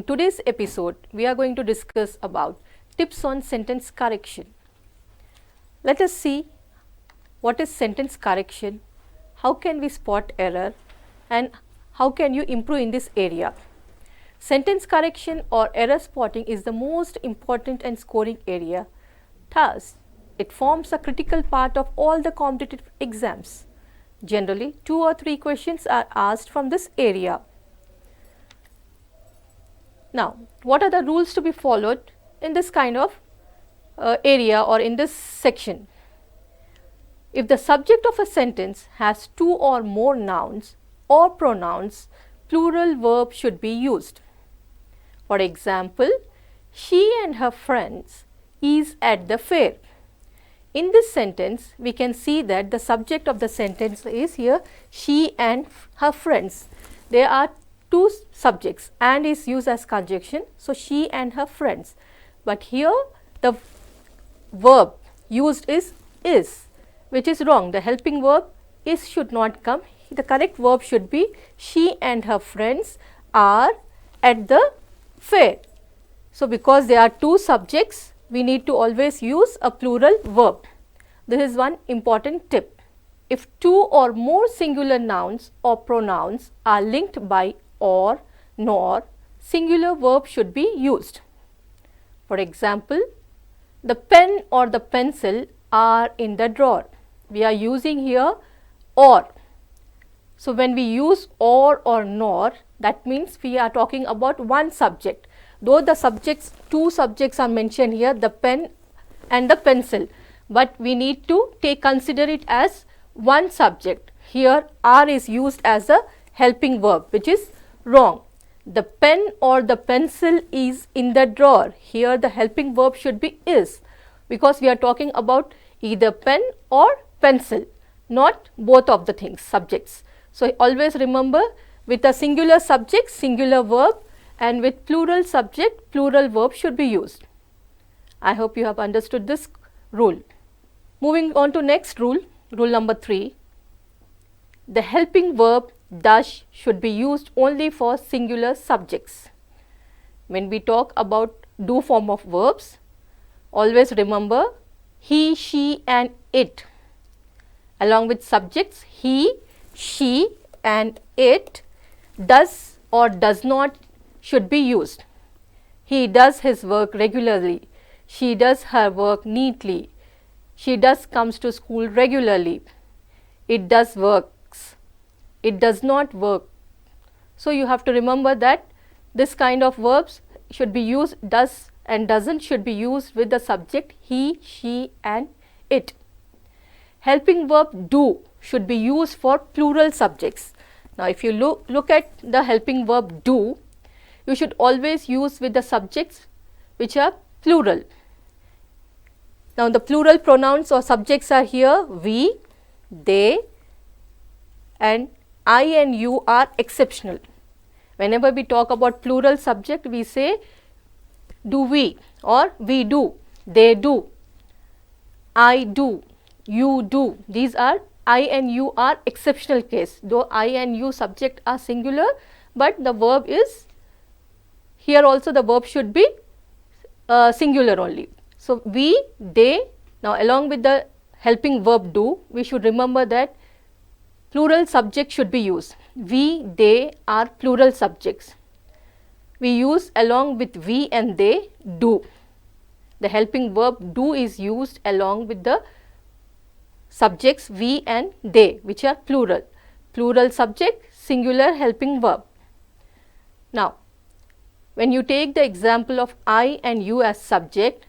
In today's episode, we are going to discuss about tips on sentence correction. Let us see what is sentence correction, how can we spot error, and how can you improve in this area. Sentence correction or error spotting is the most important and scoring area. Thus, it forms a critical part of all the competitive exams. Generally, 2 or 3 questions are asked from this area. Now, what are the rules to be followed in this kind of area or in this section? If the subject of a sentence has 2 or more nouns or pronouns, plural verb should be used. For example, she and her friends is at the fair. In this sentence, we can see that the subject of the sentence is here she and her friends. There are 2 subjects and is used as conjunction, so she and her friends. But here the verb used is, which is wrong. The helping verb is should not come. The correct verb should be she and her friends are at the fair. So, because there are 2 subjects, we need to always use a plural verb. This is one important tip. If 2 or more singular nouns or pronouns are linked by or, nor, singular verb should be used. For example, the pen or the pencil are in the drawer. We are using here or. So, when we use or nor, that means we are talking about one subject. Though the subjects, 2 subjects are mentioned here, the pen and the pencil, but we need to consider it as one subject. Here are is used as a helping verb, which is wrong. The pen or the pencil is in the drawer. Here the helping verb should be is, because we are talking about either pen or pencil, not both of the things, subjects. So, always remember, with a singular subject, singular verb, and with plural subject, plural verb should be used. I hope you have understood this rule. Moving on to next rule, rule number 3. The helping verb 𝗧 should be used only for singular subjects. When we talk about do form of verbs, always remember he, she and it. Along with subjects he, she and it, does or does not should be used. He does his work regularly. She does her work neatly. She does comes to school regularly. It does works. It does not work. So, you have to remember that this kind of verbs should be used, does and doesn't should be used with the subject he, she and it. Helping verb do should be used for plural subjects. Now, if you look at the helping verb do, you should always use with the subjects which are plural. Now, the plural pronouns or subjects are here we, they, and I and you are exceptional. Whenever we talk about plural subject, we say do we or we do, they do, I do, you do. These are I and you are exceptional case, though I and you subject are singular, but the verb is here also the verb should be singular only. So, we, they. Now, along with the helping verb do, we should remember that plural subject should be used. We, they are plural subjects. We use along with we and they do. The helping verb do is used along with the subjects we and they, which are plural. Plural subject, singular helping verb. Now, when you take the example of I and you as subject,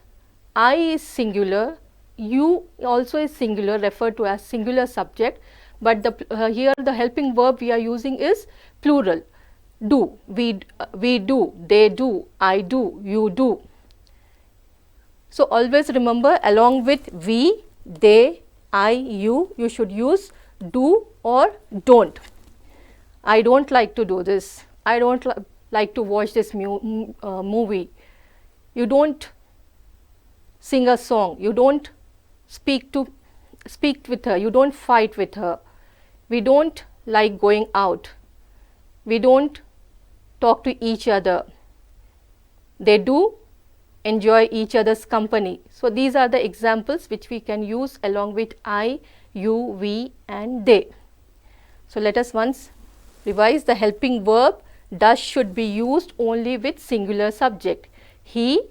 I is singular, you also is singular, referred to as singular subject, but here the helping verb we are using is plural. Do, we do, they do, I do, you do. So, always remember, along with we, they, I, you should use do or don't. I don't like to do this. I don't like to watch this movie. You don't sing a song. You don't speak with her. You don't fight with her. We don't like going out. We don't talk to each other. They do enjoy each other's company. So these are the examples which we can use along with I, you, we and they. So let us once revise. The helping verb does should be used only with singular subject. He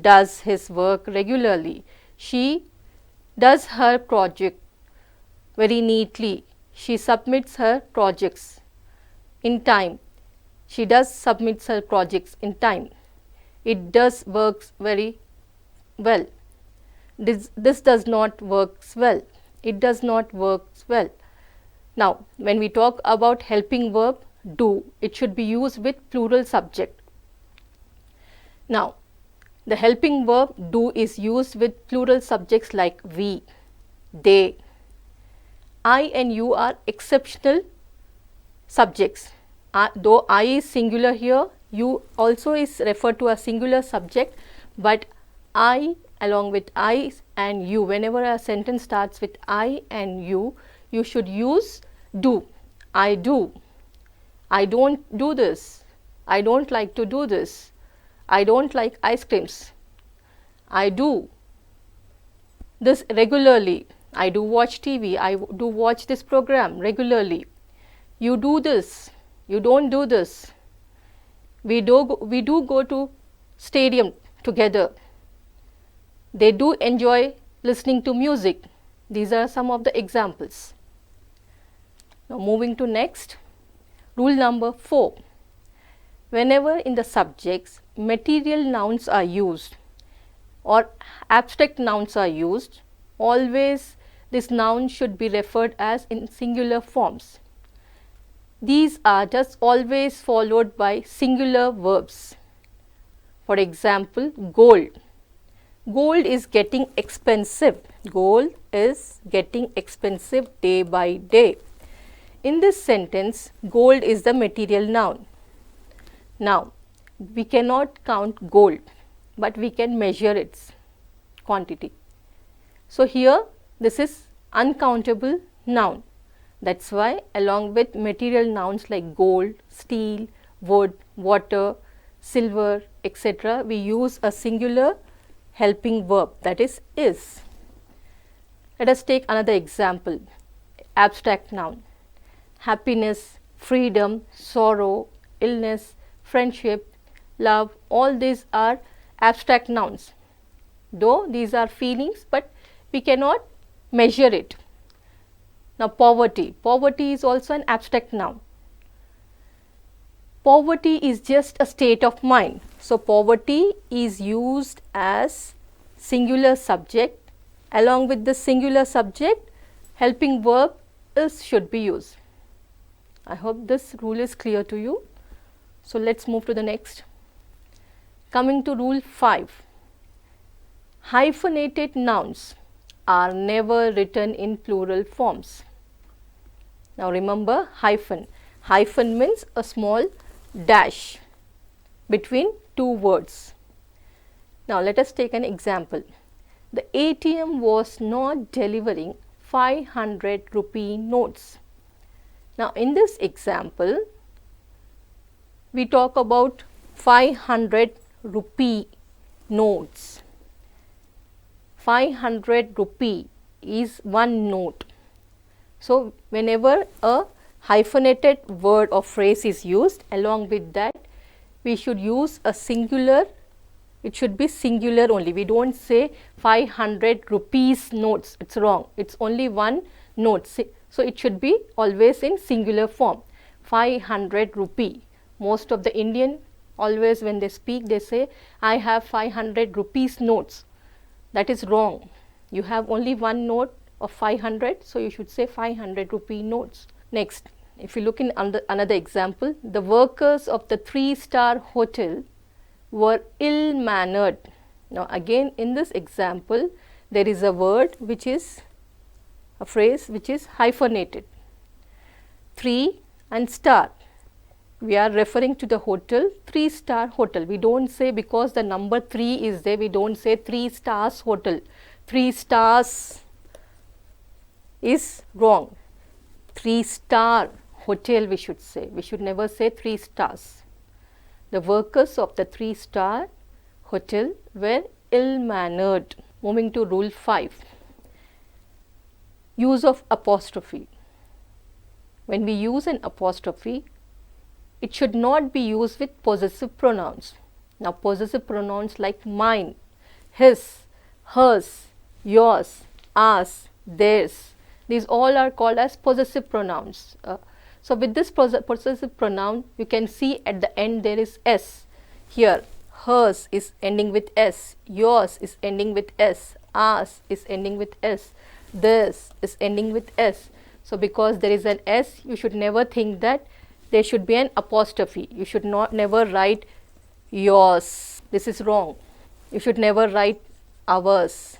does his work regularly. She does her project very neatly. She submits her projects in time. She does submits her projects in time. It does works very well. This does not works well. It does not works well. Now, when we talk about helping verb do, it should be used with plural subject. Now, the helping verb do is used with plural subjects like we, they. I and you are exceptional subjects. Though I is singular here, you also is referred to as singular subject, but I along with I and you, whenever a sentence starts with I and you should use do. I do. I don't do this. I don't like to do this. I don't like ice creams. I do this regularly. I do watch TV. I do watch this program regularly. You do this. You don't do this. We do go to stadium together. They do enjoy listening to music. These are some of the examples. Now moving to next, rule number 4. Whenever in the subjects material nouns are used or abstract nouns are used, always this noun should be referred as in singular forms. These are just always followed by singular verbs. For example, gold. Gold is getting expensive. Gold is getting expensive day by day. In this sentence, gold is the material noun. Now, we cannot count gold, but we can measure its quantity. So here, this is uncountable noun. That's why along with material nouns like gold, steel, wood, water, silver, etc., we use a singular helping verb, that is. Let us take another example. Abstract noun. Happiness, freedom, sorrow, illness, friendship, love, all these are abstract nouns. Though these are feelings, but we cannot measure it. Now, poverty. Poverty is also an abstract noun. Poverty is just a state of mind. So, poverty is used as singular subject. Along with the singular subject, helping verb should be used. I hope this rule is clear to you. So, let us move to the next. Coming to rule 5. Hyphenated nouns are never written in plural forms. Now, remember hyphen. Hyphen means a small dash between two words. Now, let us take an example. The ATM was not delivering 500 rupee notes. Now, in this example, we talk about 500 rupee notes. 500 rupee is one note. So, whenever a hyphenated word or phrase is used, along with that we should use a singular. It should be singular only. We don't say 500 rupees notes. It's wrong. It's only one note. So, it should be always in singular form. 500 rupee. Most of the Indian always when they speak, they say, I have 500 rupees notes. That is wrong. You have only one note of 500. So, you should say 500 rupee notes. Next, if you look in another example, the workers of the 3-star hotel were ill-mannered. Now, again in this example, there is a word which is a phrase which is hyphenated. 3 and star. We are referring to the hotel, 3-star hotel. We don't say because the number 3 is there, we don't say 3 stars hotel. 3 stars is wrong. 3-star hotel we should say. We should never say 3 stars. The workers of the 3-star hotel were ill-mannered. Moving to rule 5. Use of apostrophe. When we use an apostrophe, it should not be used with possessive pronouns. Now, possessive pronouns like mine, his, hers, yours, ours, theirs, these all are called as possessive pronouns. So, with this possessive pronoun, you can see at the end there is s. Here, hers is ending with s, yours is ending with s, ours is ending with s, theirs is ending with s. So, because there is an s, you should never think that there should be an apostrophe. You should never write yours. This is wrong. You should never write ours.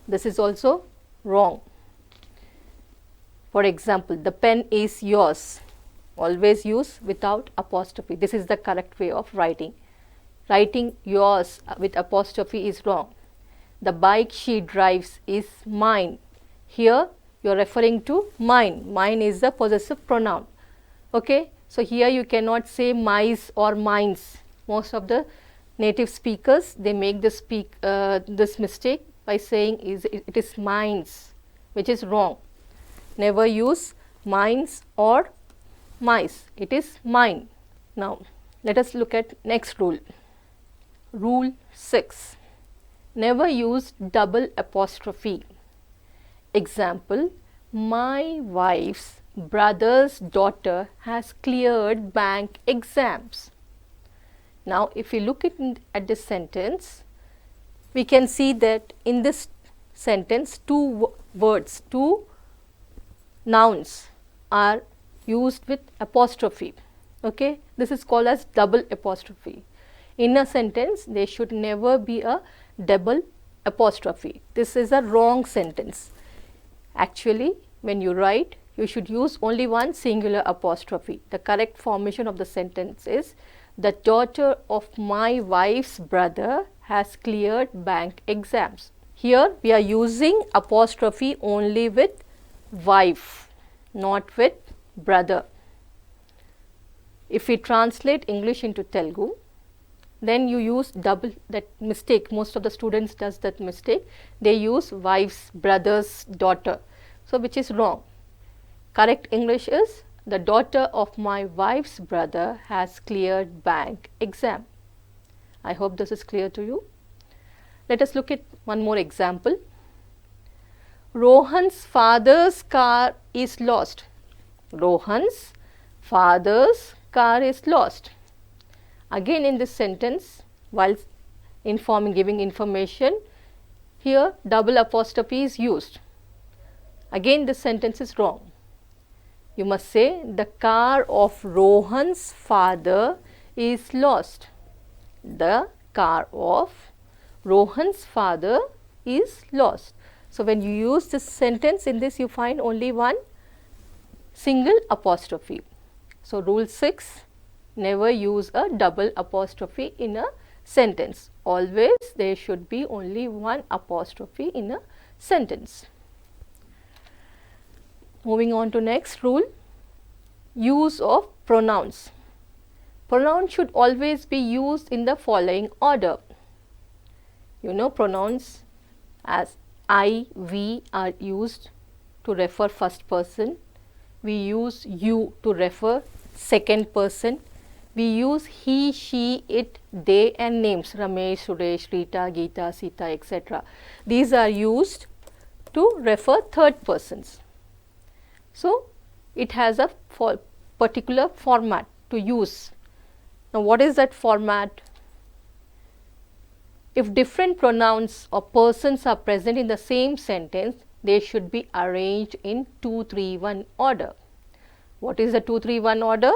This is also wrong. For example, the pen is yours. Always use without apostrophe. This is the correct way of writing. Writing yours with apostrophe is wrong. The bike she drives is mine. Here you are referring to mine. Mine is the possessive pronoun. Okay. So, here you cannot say mice or mines. Most of the native speakers, they make this mistake by saying it is mines, which is wrong. Never use mines or mice. It is mine. Now, let us look at next rule. Rule 6. Never use double apostrophe. Example, my wife's brother's daughter has cleared bank exams. Now, if we look at this sentence, we can see that in this sentence, two nouns are used with apostrophe. Okay, this is called as double apostrophe. In a sentence, there should never be a double apostrophe. This is a wrong sentence. Actually, when you write, you should use only one singular apostrophe. The correct formation of the sentence is, the daughter of my wife's brother has cleared bank exams. Here we are using apostrophe only with wife, not with brother. If we translate English into Telugu, then you use double, that mistake. Most of the students does that mistake. They use wife's brother's daughter. So, which is wrong. Correct English is, the daughter of my wife's brother has cleared bank exam. I hope this is clear to you. Let us look at one more example. Rohan's father's car is lost. Rohan's father's car is lost. Again, in this sentence, while giving information, here double apostrophe is used. Again, this sentence is wrong. You must say, the car of Rohan's father is lost. The car of Rohan's father is lost. So, when you use this sentence, in this you find only one single apostrophe. So, rule 6, never use a double apostrophe in a sentence. Always there should be only one apostrophe in a sentence. Moving on to next rule, use of pronouns. Pronouns should always be used in the following order. You know, pronouns as I, we are used to refer first person. We use you to refer second person. We use he, she, it, they and names Ramesh, Suresh, Rita, Geeta, Sita, etc. These are used to refer third persons. So, it has a particular format to use. Now, what is that format? If different pronouns or persons are present in the same sentence, they should be arranged in 2-3-1 order. What is the 2-3-1 order?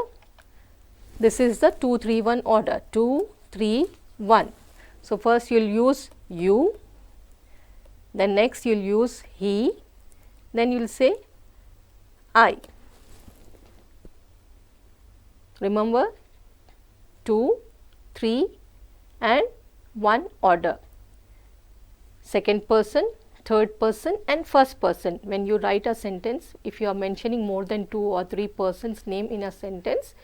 This is the 2-3-1 order, 2-3-1. So, first you will use you, then next you will use he, then you will say I. Remember, 2, 3 and 1 order. Second person, third person and first person. When you write a sentence, if you are mentioning more than 2 or 3 persons' name in a sentence,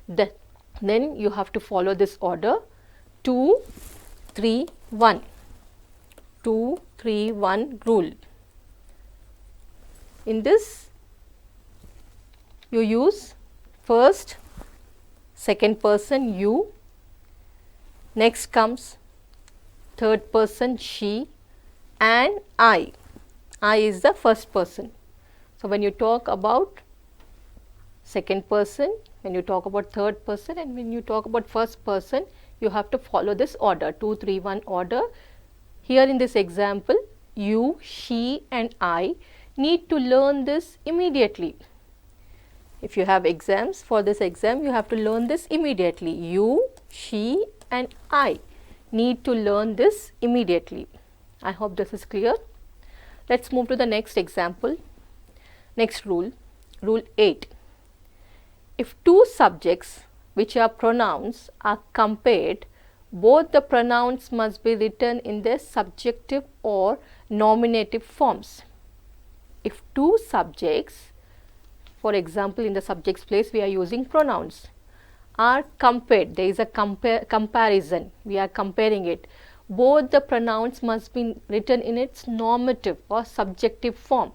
then you have to follow this order: 2, 3, 1. 2, 3, 1 rule. In this, you use first, second person you, next comes third person she, and I. I is the first person. So, when you talk about second person, when you talk about third person, and when you talk about first person, you have to follow this order, 2, 3, 1 order. Here in this example, you, she and I need to learn this immediately. If you have exams, for this exam you have to learn this immediately. You, she and I need to learn this immediately. I hope this is clear. Let us move to the next example. Next rule, rule 8. If two subjects which are pronouns are compared, both the pronouns must be written in their subjective or nominative forms. If two subjects, for example, in the subject's place we are using pronouns, are compared, there is a comparison, we are comparing it, both the pronouns must be written in its normative or subjective form.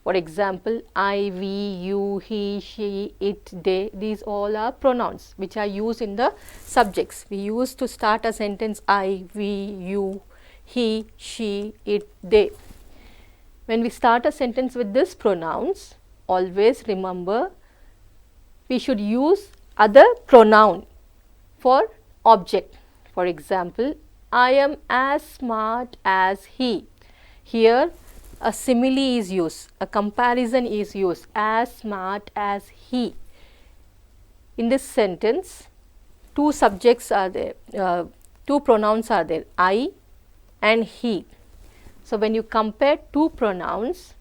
For example, I, we, you, he, she, it, they, these all are pronouns which are used in the subjects. We use to start a sentence I, we, you, he, she, it, they. When we start a sentence with these pronouns, always remember we should use other pronoun for object. For example, I am as smart as he. Here a simile is used, a comparison is used, as smart as he. In this sentence, two subjects are there, two pronouns are there, I and he. So, when you compare two pronouns,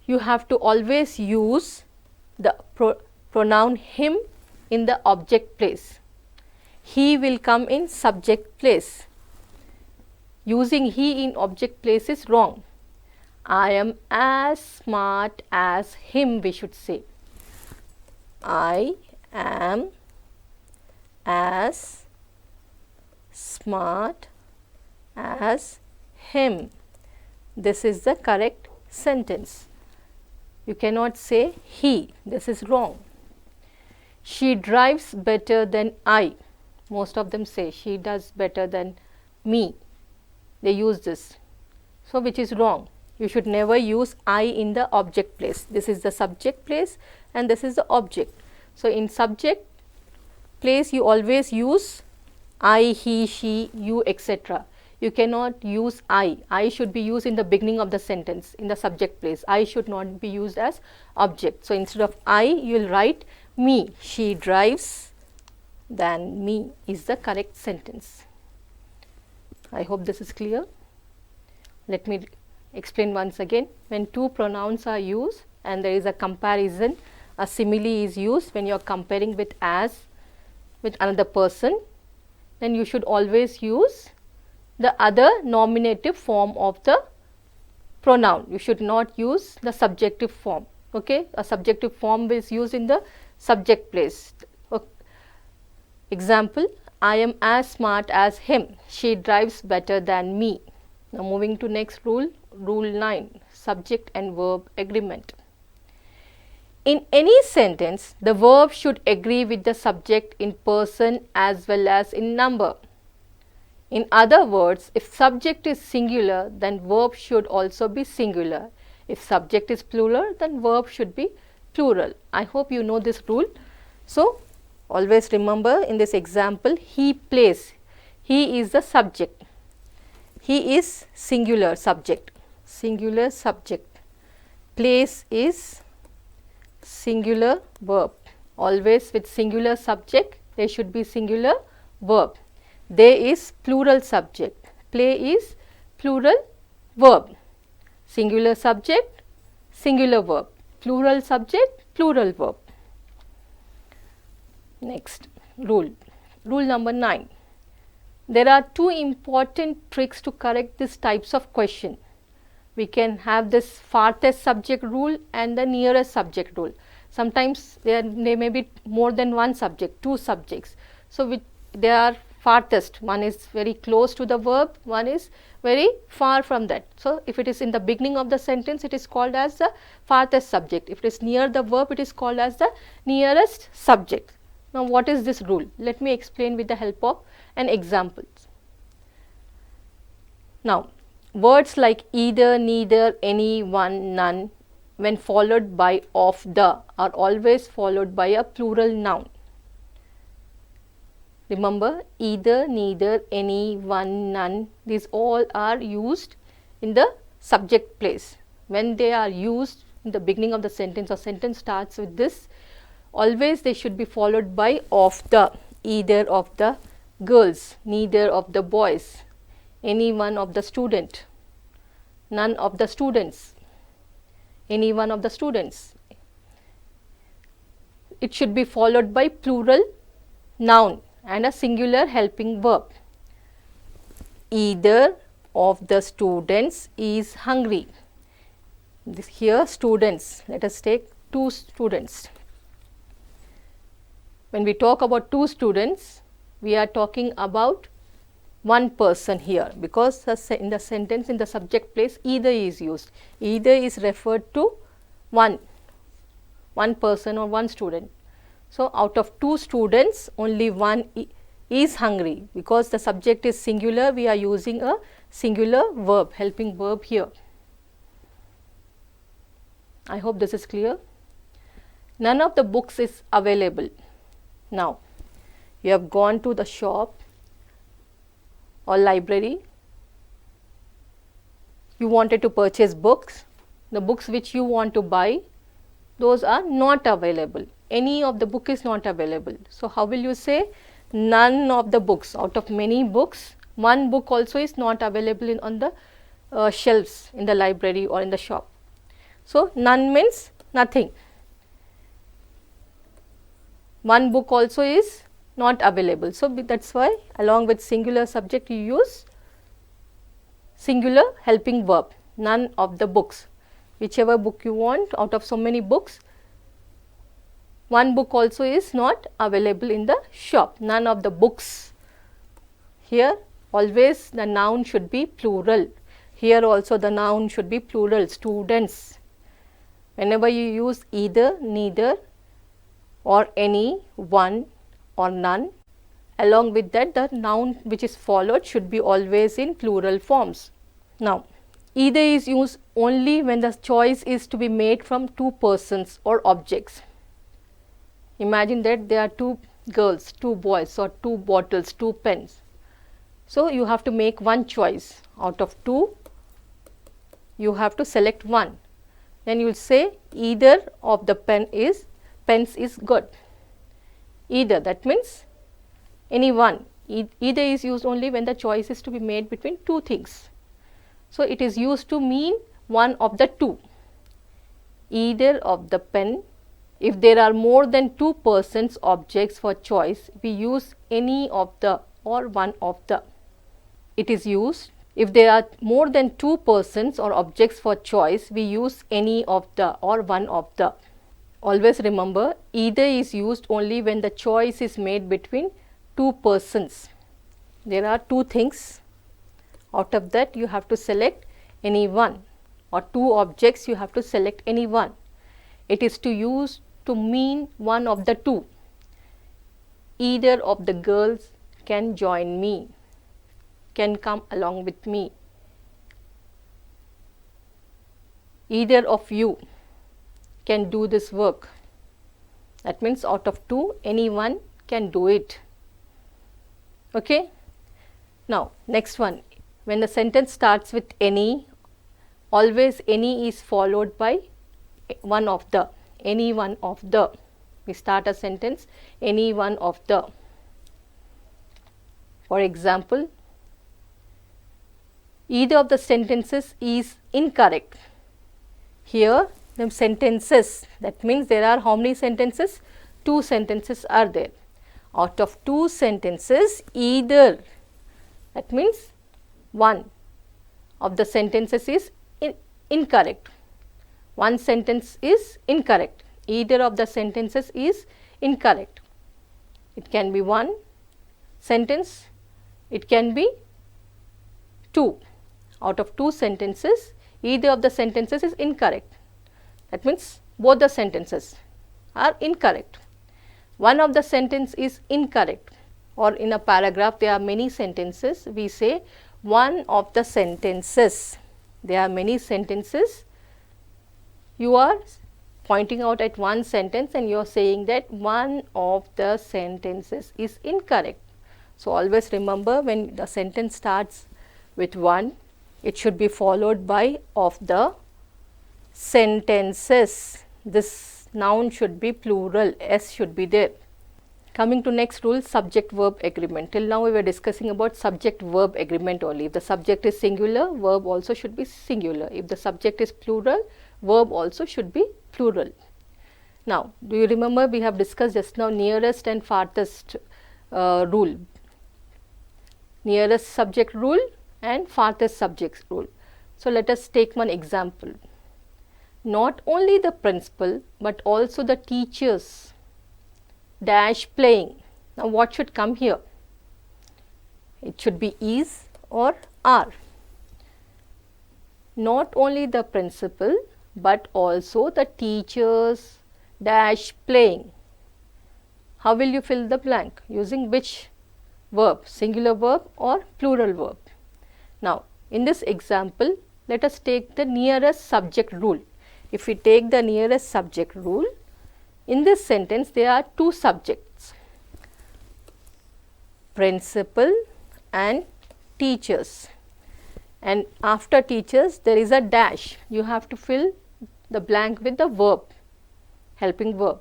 you have to always use the pronoun him in the object place. He will come in subject place. Using he in object place is wrong. I am as smart as him, we should say. I am as smart as him. This is the correct sentence. You cannot say he, this is wrong. She drives better than I. Most of them say she does better than me. They use this. So, which is wrong. You should never use I in the object place. This is the subject place and this is the object. So, in subject place you always use I, he, she, you, etc. You cannot use I. I should be used in the beginning of the sentence in the subject place. I should not be used as object. So, instead of I you will write me. She drives than me is the correct sentence. I hope this is clear. Let me explain once again. When two pronouns are used and there is a comparison, a simile is used when you are comparing with as with another person, then you should always use the other nominative form of the pronoun. You should not use the subjective form. Okay, a subjective form is used in the subject place. Okay. Example, I am as smart as him. She drives better than me. Now, moving to next rule, rule 9, subject and verb agreement. In any sentence, the verb should agree with the subject in person as well as in number. In other words, if subject is singular, then verb should also be singular. If subject is plural, then verb should be plural. I hope you know this rule. So, always remember in this example, he plays. He is the subject. He is singular subject. Singular subject. Plays is singular verb. Always with singular subject, there should be singular verb. They is plural subject. Play is plural verb. Singular subject, singular verb. Plural subject, plural verb. Next rule, rule number 9. There are two important tricks to correct these types of question. We can have this farthest subject rule and the nearest subject rule. Sometimes there may be more than one subject, two subjects. So, there are farthest. One is very close to the verb, one is very far from that. So, if it is in the beginning of the sentence, it is called as the farthest subject. If it is near the verb, it is called as the nearest subject. Now, what is this rule? Let me explain with the help of an example. Now, words like either, neither, any, one, none, when followed by of the, are always followed by a plural noun. Remember, either, neither, any, one, none, these all are used in the subject place. When they are used in the beginning of the sentence, or sentence starts with this, always they should be followed by of the, either of the girls, neither of the boys, any one of the student, none of the students, any one of the students. It should be followed by plural noun and a singular helping verb. Either of the students is hungry. This here students, let us take two students. When we talk about two students, we are talking about one person here, because in the sentence, in the subject place, either is used. Either is referred to one person or one student. So, out of two students, only one is hungry. Because the subject is singular, we are using a singular verb, helping verb here. I hope this is clear. None of the books is available. Now, you have gone to the shop or library, you wanted to purchase books, the books which you want to buy, those are not available. Any of the book is not available. So, how will you say none of the books? Out of many books, one book also is not available on the shelves in the library or in the shop. So, none means nothing. One book also is not available. So, that is why along with singular subject you use singular helping verb, none of the books. Whichever book you want, out of so many books, one book also is not available in the shop, none of the books. Here always the noun should be plural. Here also the noun should be plural, students. Whenever you use either, neither or any, one or none, along with that the noun which is followed should be always in plural forms. Now, either is used only when the choice is to be made from two persons or objects. Imagine that there are two girls, two boys, or two bottles, two pens. So, you have to make one choice. Out of two, you have to select one. Then you will say either of the pens is good. Either, that means any one. Either is used only when the choice is to be made between two things. So, it is used to mean one of the two. Either of the pen. If there are more than two persons objects for choice, we use any of the or one of the. It is used if there are more than two persons or objects for choice, we use any of the or one of the. Always remember, either is used only when the choice is made between two persons. There are two things. Out of that you have to select any one, or two objects you have to select any one. It is to use to mean one of the two. Either of the girls can join me, can come along with me. Either of you can do this work. That means out of two, anyone can do it. Okay. Now, next one. When the sentence starts with any, always any is followed by one of the, any one of the. We start a sentence, any one of the. For example, either of the sentences is incorrect. Here the sentences, that means there are how many sentences? Two sentences are there. Out of two sentences, either, that means one of the sentences is incorrect. One sentence is incorrect. Either of the sentences is incorrect. It can be one sentence It can be 2. Out of 2 sentences, either of the sentences is incorrect. That means both the sentences are incorrect. One of the sentence is incorrect, or in a paragraph there are many sentences, we say one of the sentences. There are many sentences. You are pointing out at one sentence and you are saying that one of the sentences is incorrect. So, always remember, when the sentence starts with 1, it should be followed by of the sentences. This noun should be plural, S should be there. Coming to next rule, subject verb agreement. Till now we were discussing about subject verb agreement only. If the subject is singular, verb also should be singular. If the subject is plural, verb also should be plural. Now, do you remember we have discussed just now nearest and farthest rule, nearest subject rule and farthest subject rule. So, let us take one example. Not only the principal but also the teachers dash playing. Now, what should come here? It should be is or are. Not only the principal but also the teachers dash playing. How will you fill the blank? Using which verb? Singular verb or plural verb? Now, in this example, let us take the nearest subject rule. If we take the nearest subject rule, in this sentence there are 2 subjects, principal and teachers, and after teachers there is a dash. You have to fill the blank with the verb, helping verb.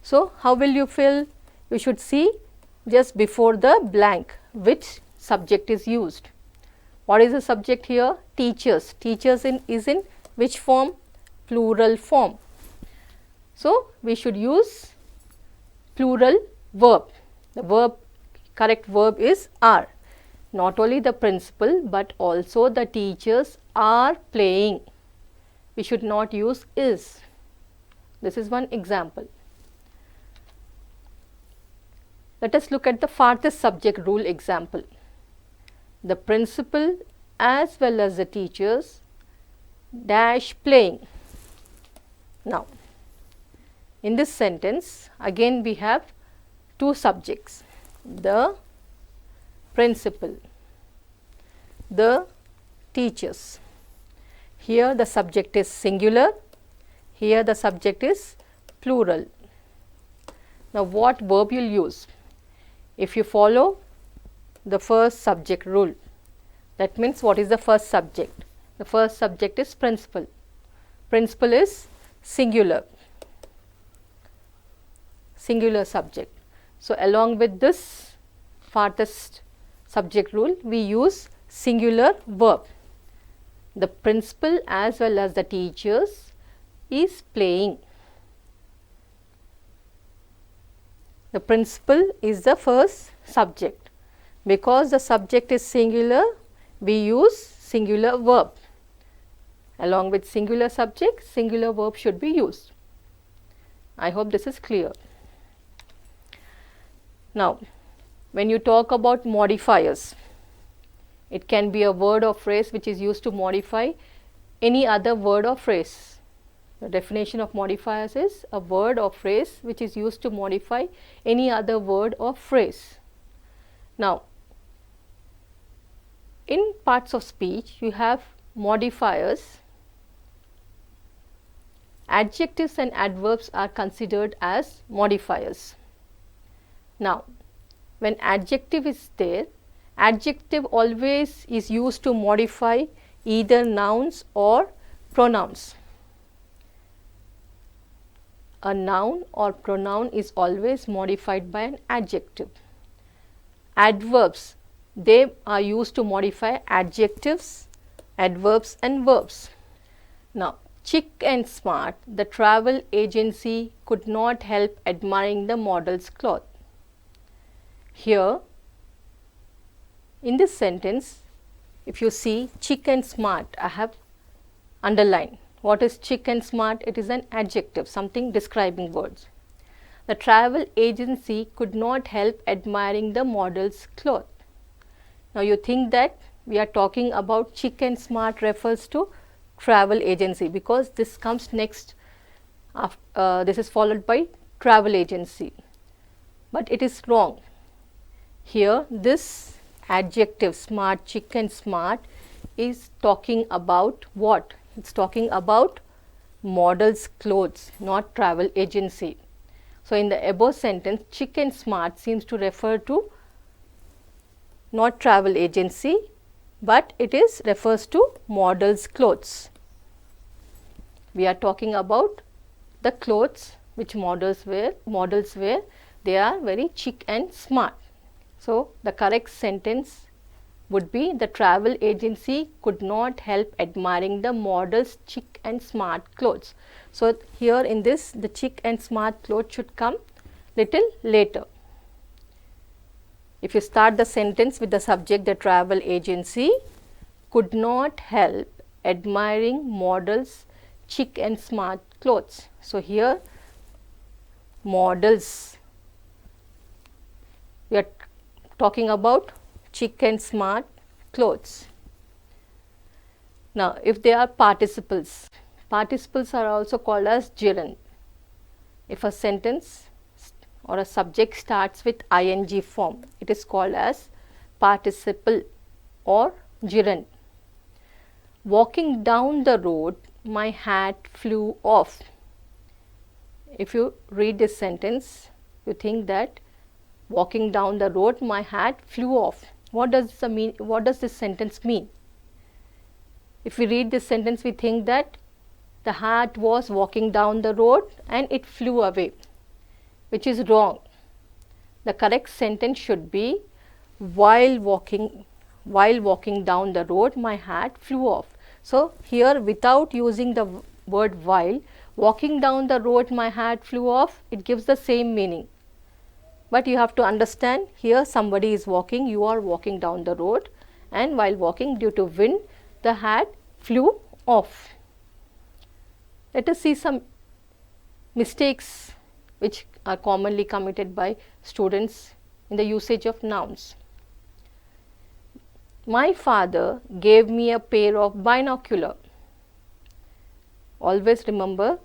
So, how will you fill? You should see just before the blank which subject is used. What is the subject here? Teachers. Teachers is in which form? Plural form. So, we should use plural verb. The correct verb is are. Not only the principal but also the teachers are playing. We should not use is. This is one example. Let us look at the farthest subject rule example. The principal as well as the teachers dash playing. Now, in this sentence again we have 2 subjects, the principal, the teachers. Here the subject is singular, here the subject is plural. Now, what verb you will use? If you follow the first subject rule, that means what is the first subject? The first subject is principal. Principal is singular, singular subject. So, along with this farthest subject rule, we use singular verb. The principal as well as the teachers is playing. The principal is the first subject. Because the subject is singular, we use singular verb. Along with singular subject, singular verb should be used. I hope this is clear. Now, when you talk about modifiers, it can be a word or phrase which is used to modify any other word or phrase. The definition of modifiers is a word or phrase which is used to modify any other word or phrase. Now, in parts of speech, you have modifiers. Adjectives and adverbs are considered as modifiers. Now, when adjective is there, adjective always is used to modify either nouns or pronouns. A noun or pronoun is always modified by an adjective. Adverbs, they are used to modify adjectives, adverbs and verbs. Now, chic and smart, the travel agency could not help admiring the model's cloth. Here, in this sentence, if you see chic and smart, I have underlined. What is chic and smart? It is an adjective, something describing words. The travel agency could not help admiring the model's cloth. Now you think that we are talking about 𝗧𝗧 and 𝗧𝗧 refers to travel agency, because this comes next. This is followed by travel agency, but it is wrong. Here this adjective smart, 𝗧𝗧 and 𝗧𝗧 is talking about what? It's talking about model's clothes, not travel agency. So in the above sentence, 𝗧𝗧 and 𝗧𝗧 seems to refer to not travel agency, but it is refers to model's clothes. We are talking about the clothes which models wear. They are very 𝗧𝗧 and 𝗧𝗧. So the correct sentence would be, the travel agency could not help admiring the model's 𝗧𝗧 and 𝗧𝗧 clothes. So here in this, the 𝗧𝗧 and 𝗧𝗧 clothes should come little later. If you start the sentence with the subject, the travel agency could not help admiring models 𝗧𝗧 and 𝗧𝗧 clothes. So here models, we are talking about 𝗧𝗧 and 𝗧𝗧 clothes. Now if they are participles, participles are also called as gerund. If a sentence or a subject starts with ing form, it is called as participle or gerund. Walking down the road, my hat flew off. If you read this sentence, you think that walking down the road, my hat flew off. What does this sentence mean? If we read this sentence, we think that the hat was walking down the road and it flew away, which is wrong. The correct sentence should be, while walking down the road, my hat flew off. So here, without using the word while, walking down the road, my hat flew off, it gives the same meaning. But you have to understand, here somebody is walking, you are walking down the road, and while walking, due to wind, the hat flew off. Let us see some mistakes which are commonly committed by students in the usage of nouns. My father gave me a pair of binoculars. Always remember,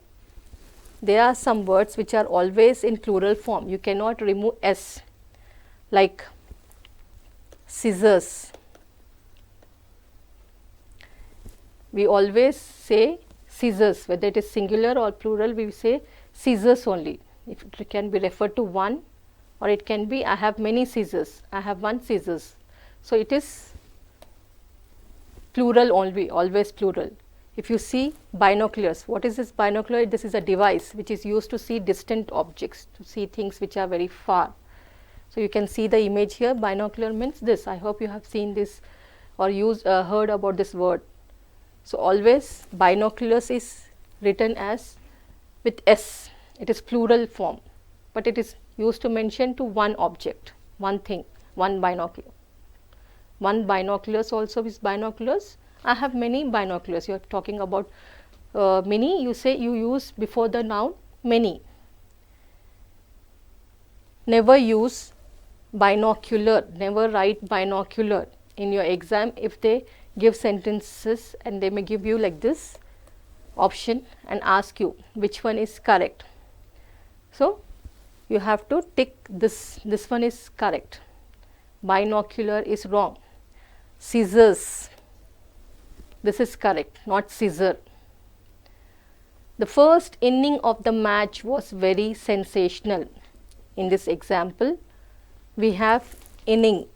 there are some words which are always in plural form. You cannot remove s, like scissors. We always say scissors, whether it is singular or plural, we say scissors only. If it can be referred to one, or it can be, I have many scissors, I have one scissors. So it is plural only, always plural. If you see binoculars, what is this binocular? This is a device which is used to see distant objects, to see things which are very far. So you can see the image here. Binocular means this. I hope you have seen this or heard about this word. So always binoculars is written as with s. It is plural form, but it is used to mention to one object, one thing, one binocular. One binoculars also is binoculars. I have many binoculars. You are talking about many, you say, you use before the noun many. Never use binocular, never write binocular in your exam. If they give sentences and they may give you like this option and ask you which one is correct. So you have to tick this one is correct. Binocular is wrong. Scissors, this is correct, not scissor. The first inning of the match was very sensational. In this example, we have inning.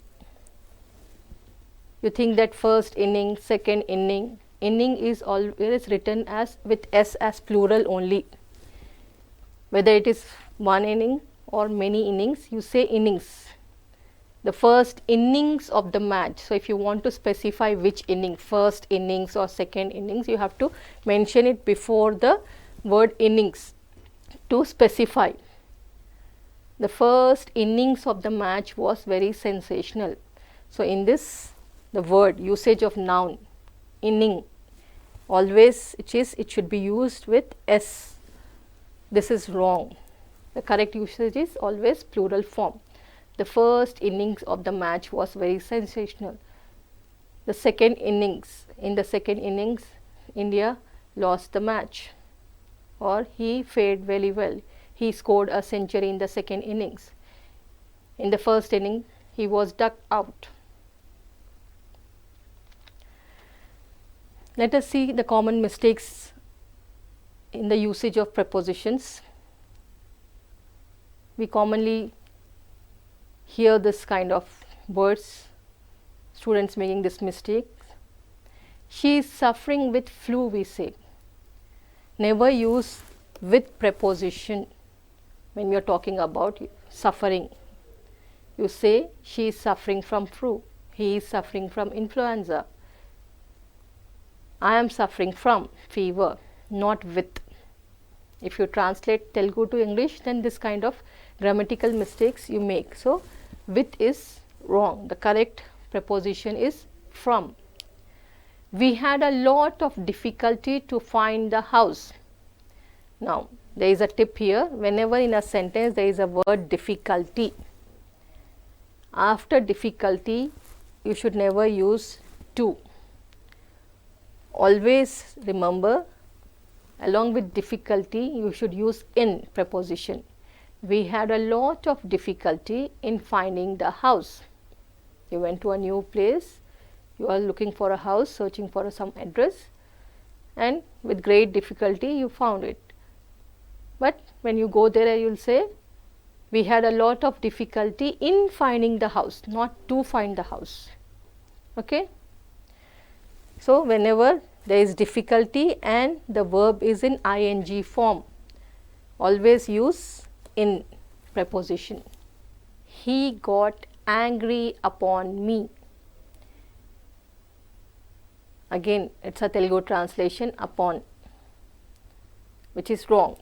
You think that first inning, second inning. Inning is always written as with s as plural only. Whether it is one inning or many innings, you say innings. The first innings of the match. So if you want to specify which inning, first innings or second innings, you have to mention it before the word innings to specify. The first innings of the match was very sensational. So in this, the word usage of noun inning, always it should be used with s. This is wrong. The correct usage is always plural form. The first innings of the match was very sensational. The second innings, in the second innings, India lost the match, or he fared very well. He scored a century in the second innings. In the first inning, he was ducked out. Let us see the common mistakes in the usage of prepositions. We commonly hear this kind of words, students making this mistake. She is suffering with flu, we say. Never use with preposition when we are talking about suffering. You say she is suffering from flu, he is suffering from influenza. I am suffering from fever, not with. If you translate Telugu to English, then this kind of grammatical mistakes you make. So, with is wrong. The correct preposition is from. We had a lot of difficulty to find the house. Now, there is a tip here. Whenever in a sentence there is a word difficulty, after difficulty, you should never use to. Always remember, along with difficulty, you should use in preposition. We had a lot of difficulty in finding the house. You went to a new place, you are looking for a house, searching for some address, and with great difficulty you found it. But when you go there, you will say, we had a lot of difficulty in finding the house, not to find the house. Okay? So, whenever there is difficulty and the verb is in ing form, always use in preposition. He got angry upon me. Again, it is a Telugu translation, upon, which is wrong.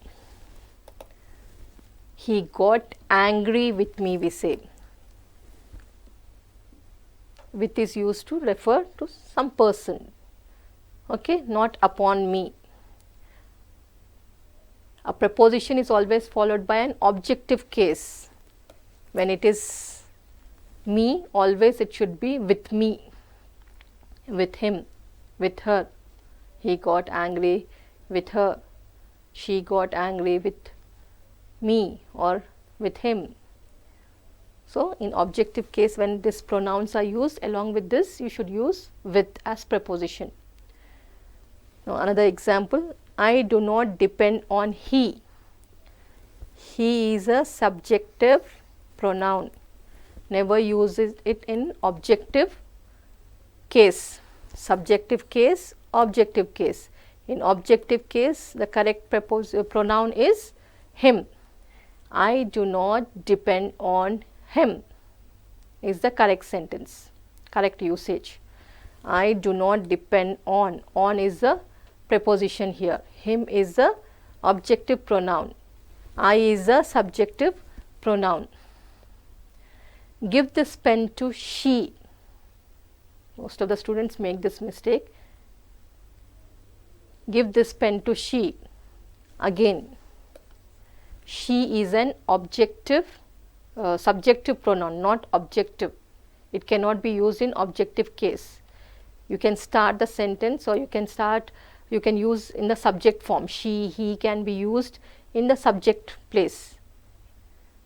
He got angry with me, we say. With is used to refer to some person, okay, not upon me. A preposition is always followed by an objective case. When it is me, always it should be with me, with him, with her. He got angry with her. She got angry with me or with him. So, in objective case, when these pronouns are used, along with this you should use with as preposition. Now, another example, I do not depend on he. He is a subjective pronoun. Never use it in objective case. Subjective case, objective case. In objective case, the correct pronoun is him. I do not depend on him is the correct sentence, correct usage. I do not depend on is the preposition here. Him is the objective pronoun. I is the subjective pronoun. Give this pen to she. Most of the students make this mistake. Give this pen to she. Again, she is an objective subjective pronoun, not objective. It cannot be used in objective case. You can start the sentence, or you can use in the subject form. She, he can be used in the subject place,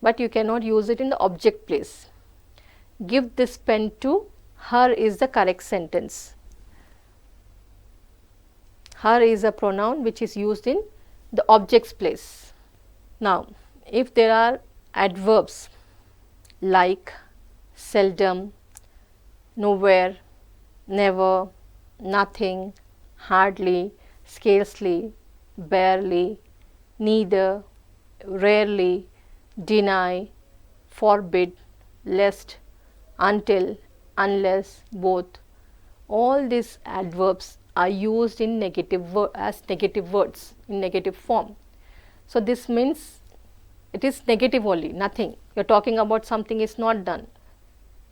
but you cannot use it in the object place. Give this pen to her is the correct sentence. Her is a pronoun which is used in the object's place. Now, if there are adverbs like seldom, nowhere, never, nothing, hardly, scarcely, barely, neither, rarely, deny, forbid, lest, until, unless, both, all these adverbs are used in as negative words in negative form. So, this means it is negative only, nothing. You are talking about something is not done.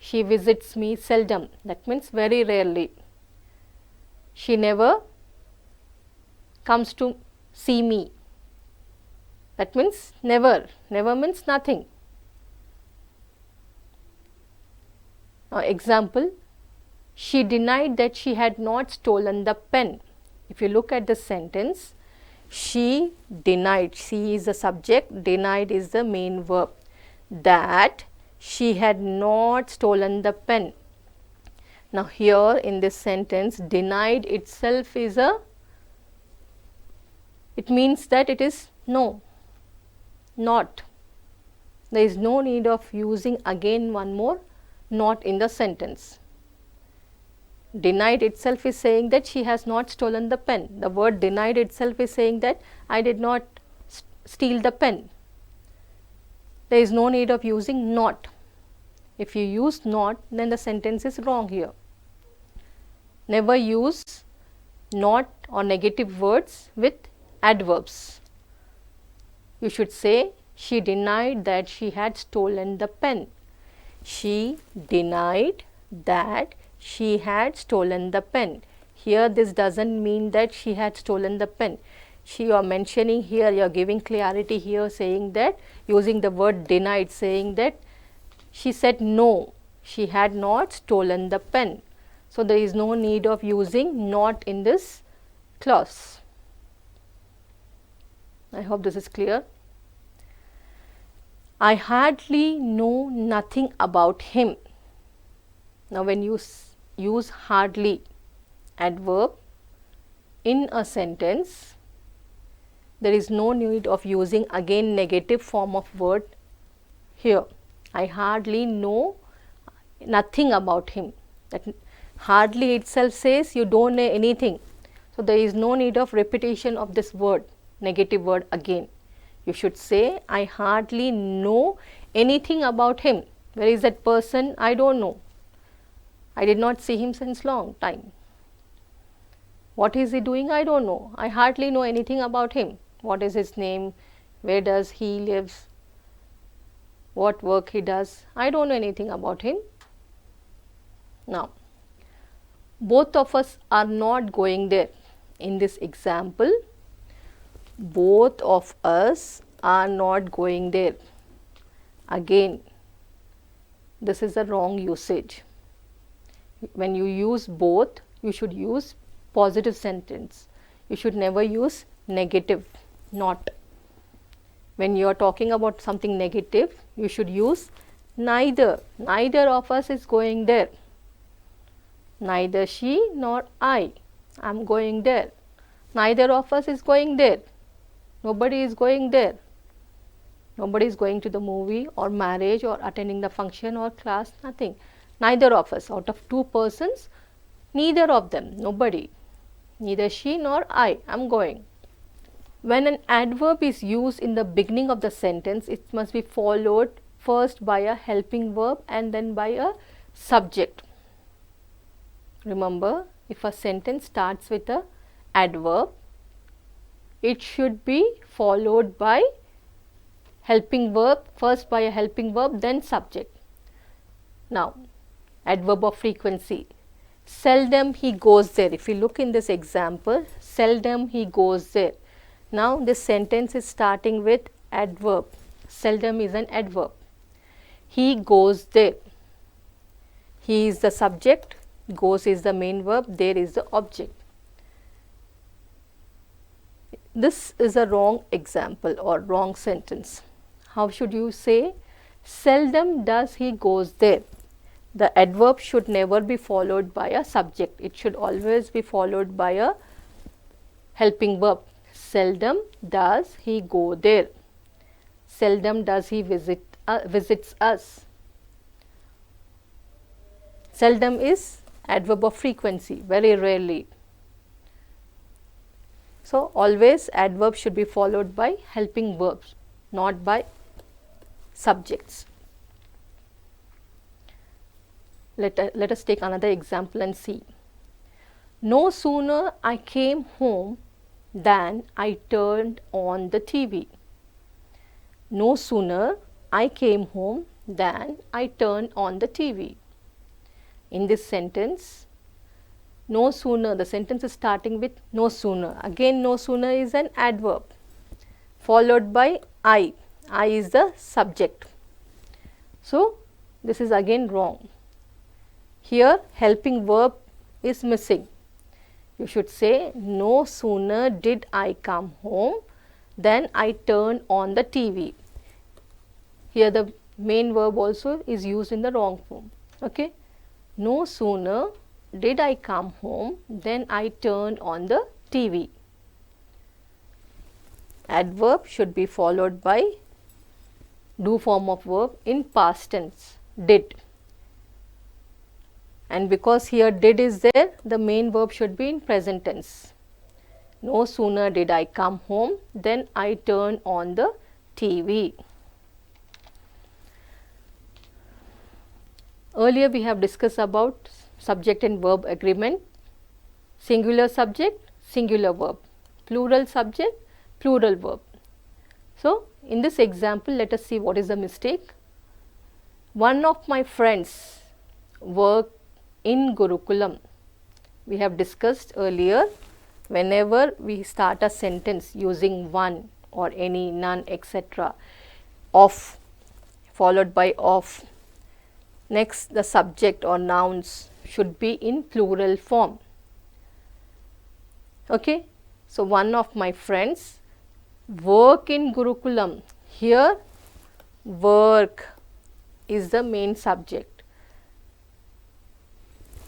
She visits me seldom, that means very rarely. She never comes to see me, that means never. Never means nothing. Now example, she denied that she had not stolen the pen. If you look at the sentence, she denied, she is the subject, denied is the main verb, that she had not stolen the pen. Now here in this sentence, denied itself is it means that it is no, not. There is no need of using again one more not in the sentence. Denied itself is saying that she has not stolen the pen. The word denied itself is saying that I did not steal the pen. There is no need of using not. If you use not, then the sentence is wrong here. Never use not or negative words with adverbs. You should say, she denied that she had stolen the pen. She denied that she had stolen the pen. Here this doesn't mean that she had stolen the pen. You are mentioning here, you are giving clarity here, saying that, using the word denied, saying that she said no, she had not stolen the pen. So there is no need of using not in this clause. I hope this is clear. I hardly know nothing about him. Now when you use hardly adverb in a sentence, there is no need of using again negative form of word here. I hardly know nothing about him. That hardly itself says you don't know anything. So there is no need of repetition of this word, negative word again. You should say, I hardly know anything about him. Where is that person? I don't know. I did not see him since long time. What is he doing? I don't know. I hardly know anything about him. What is his name? Where does he live? What work he does? I don't know anything about him. Now, both of us are not going there. In this example, both of us are not going there. Again, this is a wrong usage. When you use both, you should use positive sentence. You should never use negative, not. When you are talking about something negative, you should use neither. Neither of us is going there. Neither she nor I am going there. Neither of us is going there. Nobody is going there. Nobody is going to the movie or marriage or attending the function or class, nothing. Neither of us. Out of two persons, neither of them, nobody. Neither she nor I am going. When an adverb is used in the beginning of the sentence, it must be followed first by a helping verb and then by a subject. Remember, if a sentence starts with an adverb, it should be followed by helping verb, first by a helping verb, then subject. Now, adverb of frequency. Seldom he goes there. If you look in this example, seldom he goes there. Now, this sentence is starting with adverb. Seldom is an adverb. He goes there. He is the subject, goes is the main verb, there is the object. This is a wrong example or wrong sentence. How should you say? Seldom does he goes there. The adverb should never be followed by a subject. It should always be followed by a helping verb. Seldom does he go there. Seldom does he visits us. Seldom is adverb of frequency, very rarely. So, always adverb should be followed by helping verbs, not by subjects. Let us take another example and see. No sooner I came home than I turned on the TV. No sooner I came home than I turned on the TV. In this sentence, no sooner, the sentence is starting with no sooner. Again, no sooner is an adverb followed by I. I is the subject. So, this is again wrong. Here helping verb is missing. You should say, no sooner did I come home than I turned on the TV. Here the main verb also is used in the wrong form. Okay. No sooner did I come home than I turned on the TV. Adverb should be followed by do form of verb in past tense, did. And because here did is there, the main verb should be in present tense. No sooner did I come home than I turned on the TV. Earlier we have discussed about subject and verb agreement, singular subject, singular verb, plural subject, plural verb. So, in this example, let us see what is the mistake. One of my friends work in Gurukulam. We have discussed earlier, whenever we start a sentence using one or any, none, etc., of followed by of, next the subject or nouns should be in plural form. Okay. So, one of my friends work in Gurukulam. Here work is the main subject.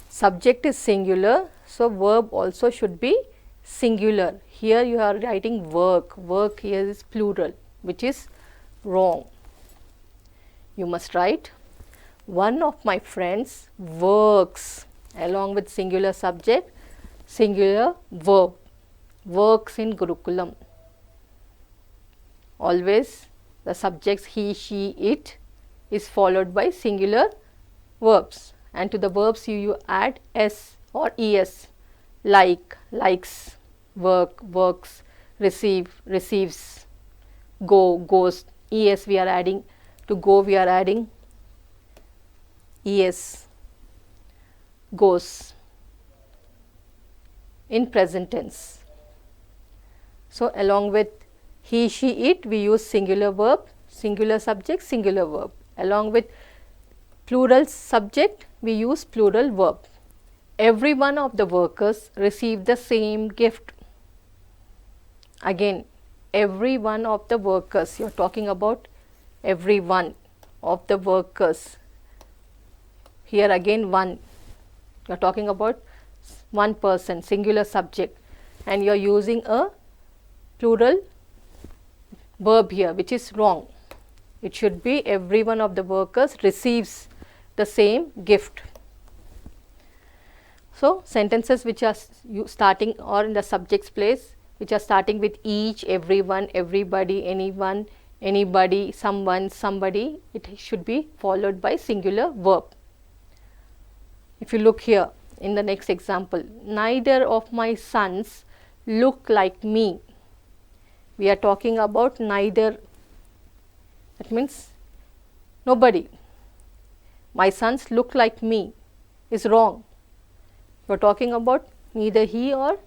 Subject is singular, so verb also should be singular. Here you are writing work, work here is plural, which is wrong. You must write, one of my friends works, along with singular subject, singular verb, works in Gurukulam. Always the subjects he, she, it is followed by singular verbs, and to the verbs you add s or es, like, likes, work, works, receive, receives, go, goes. Es we are adding, to go we are adding es, goes, in present tense. So, along with he, she, it, we use singular verb, singular subject, singular verb. Along with plural subject, we use plural verb. Every one of the workers received the same gift. Again, every one of the workers, you are talking about every one of the workers. Here again one, you are talking about one person, singular subject, and you are using a plural verb here, which is wrong. It should be every one of the workers receives the same gift. So, sentences which are starting or in the subject's place, which are starting with each, everyone, everybody, anyone, anybody, someone, somebody, it should be followed by singular verb. If you look here in the next example, neither of my sons look like me. We are talking about neither, that means nobody. My sons look like me is wrong. We are talking about neither he or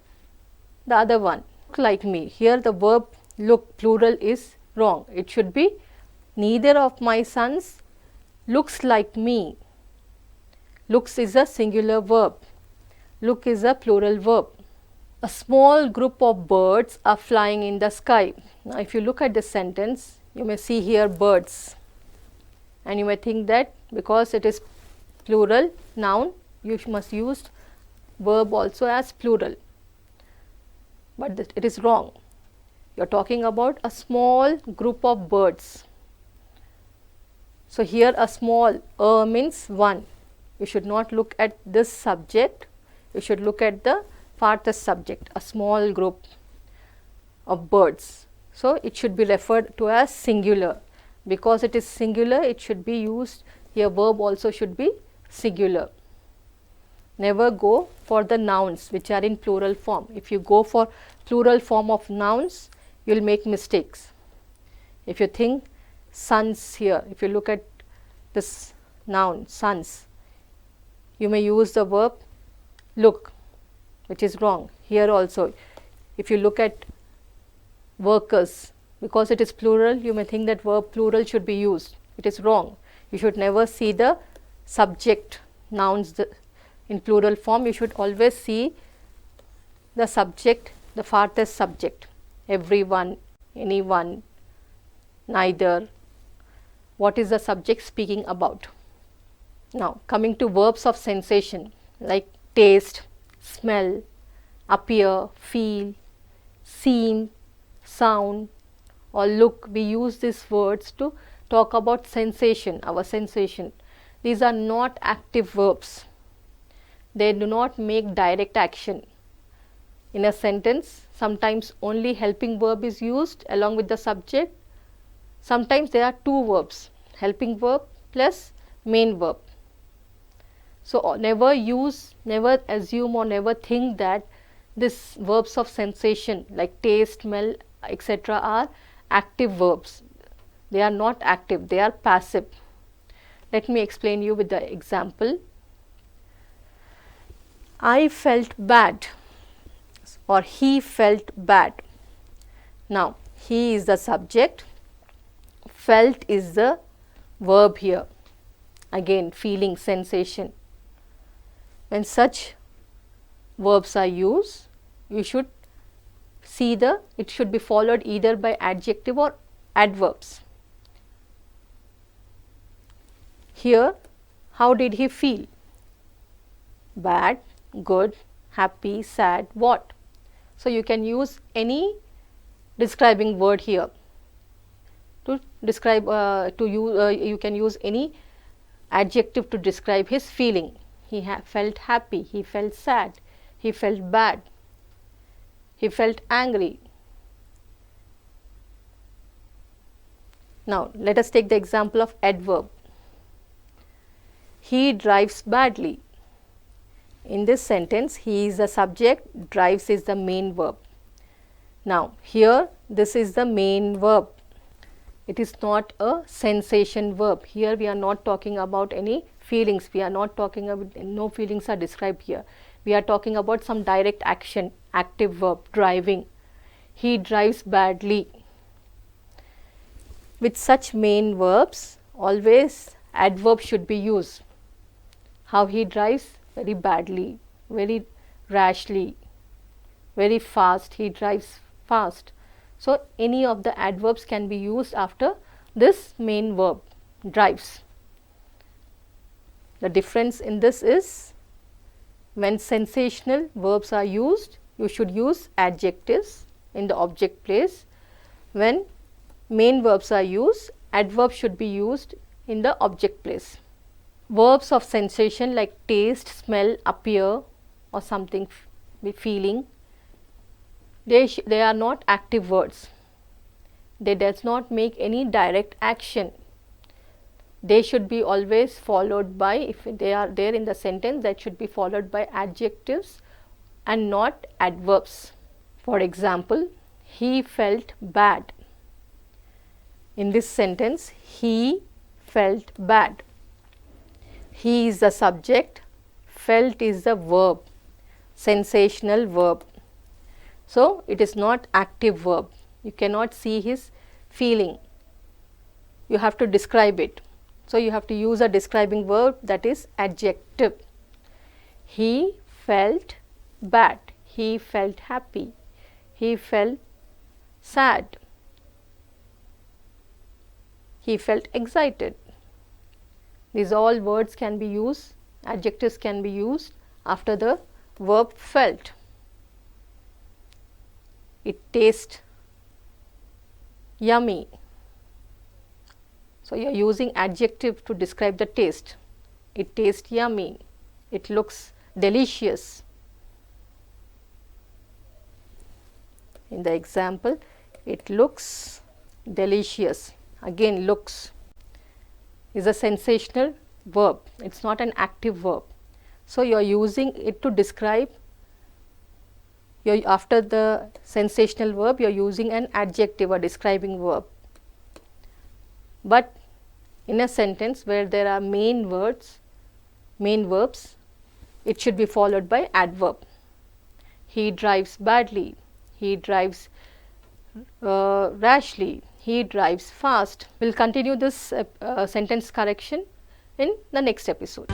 the other one. Look like me. Here the verb look plural is wrong. It should be neither of my sons looks like me. Looks is a singular verb. Look is a plural verb. A small group of birds are flying in the sky. Now, if you look at this sentence, you may see here birds, and you may think that because it is plural noun, you must use verb also as plural, but it is wrong. You are talking about a small group of birds. So, here a small means one. You should not look at this subject, you should look at the farthest subject, a small group of birds. So, it should be referred to as singular. Because it is singular, it should be used, here verb also should be singular. Never go for the nouns which are in plural form. If you go for plural form of nouns, you will make mistakes. If you think sons here, if you look at this noun sons, you may use the verb look, which is wrong. Here also, if you look at workers, because it is plural, you may think that verb plural should be used. It is wrong. You should never see the subject nouns In plural form, you should always see the subject, the farthest subject, everyone, anyone, neither. What is the subject speaking about? Now, coming to verbs of sensation like taste, smell, appear, feel, seem, sound or look, we use these words to talk about sensation, our sensation. These are not active verbs. They do not make direct action. In a sentence, sometimes only helping verb is used along with the subject. Sometimes there are two verbs, helping verb plus main verb. So, never assume or never think that these verbs of sensation like taste, smell, etc. are active verbs. They are not active, they are passive. Let me explain you with the example. I felt bad or he felt bad. Now, he is the subject, felt is the verb here, again feeling, sensation. When such verbs are used, you should see it should be followed either by adjective or adverbs. Here, how did he feel? Bad, good, happy, sad, what? So, you can use any describing word here to describe, you can use any adjective to describe his feeling. He felt happy, he felt sad, he felt bad, he felt angry. Now, let us take the example of adverb. He drives badly. In this sentence, he is the subject, drives is the main verb. Now, here this is the main verb. It is not a sensation verb. Here we are not talking about any feelings. We are not talking about, no feelings are described here. We are talking about some direct action, active verb, driving. He drives badly. With such main verbs, always adverb should be used. How he drives? Very badly, very rashly, very fast, he drives fast. So, any of the adverbs can be used after this main verb, drives. The difference in this is, when sensational verbs are used, you should use adjectives in the object place. When main verbs are used, adverbs should be used in the object place. Verbs of sensation like taste, smell, appear or something, feeling, they are not active words. They does not make any direct action. They should be always followed by, if they are there in the sentence, that should be followed by adjectives and not adverbs. For example, he felt bad. In this sentence, he felt bad. He is the subject, felt is the verb, sensational verb. So, it is not active verb. You cannot see his feeling. You have to describe it. So, you have to use a describing verb, that is adjective. He felt bad. He felt happy. He felt sad. He felt excited. These all words can be used, adjectives can be used after the verb felt. It tastes yummy. So, you are using adjective to describe the taste. It tastes yummy. It looks delicious. In the example, it looks delicious. Again, looks is a sensational verb. It is not an active verb. So, you are using it to describe, after the sensational verb, you are using an adjective or describing verb. But in a sentence where there are main verbs, it should be followed by adverb. He drives badly. He drives rashly. He drives fast. We will continue this sentence correction in the next episode.